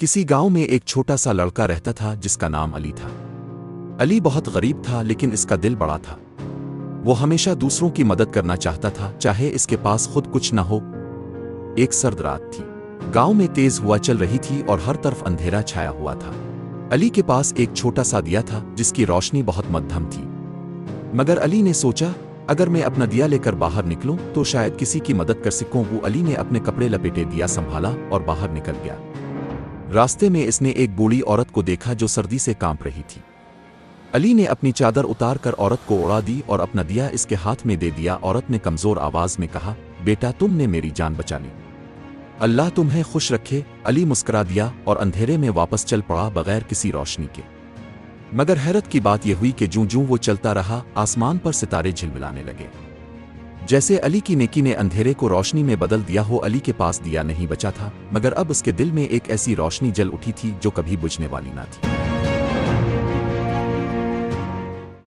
کسی گاؤں میں ایک چھوٹا سا لڑکا رہتا تھا جس کا نام علی تھا۔ علی بہت غریب تھا لیکن اس کا دل بڑا تھا۔ وہ ہمیشہ دوسروں کی مدد کرنا چاہتا تھا چاہے اس کے پاس خود کچھ نہ ہو۔ ایک سرد رات تھی۔ گاؤں میں تیز ہوا چل رہی تھی اور ہر طرف اندھیرا چھایا ہوا تھا۔ علی کے پاس ایک چھوٹا سا دیا تھا جس کی روشنی بہت مدھم تھی، مگر علی نے سوچا اگر میں اپنا دیا لے کر باہر نکلوں تو شاید کسی کی مدد کر سکوں۔ وہ علی نے اپنے کپڑے لپیٹے دیا سنبھالا اور باہر نکل گیا۔ راستے میں اس نے ایک بوڑھی عورت کو دیکھا جو سردی سے کانپ رہی تھی۔ علی نے اپنی چادر اتار کر عورت کو اڑا دی اور اپنا دیا اس کے ہاتھ میں دے دیا۔ عورت نے کمزور آواز میں کہا، بیٹا تم نے میری جان بچا لی، اللہ تمہیں خوش رکھے۔ علی مسکرا دیا اور اندھیرے میں واپس چل پڑا بغیر کسی روشنی کے۔ مگر حیرت کی بات یہ ہوئی کہ جوں جوں وہ چلتا رہا آسمان پر ستارے جھلملانے لگے، جیسے علی کی نیکی نے اندھیرے کو روشنی میں بدل دیا ہو۔ علی کے پاس دیا نہیں بچا تھا، مگر اب اس کے دل میں ایک ایسی روشنی جل اٹھی تھی جو کبھی بجھنے والی نہ تھی۔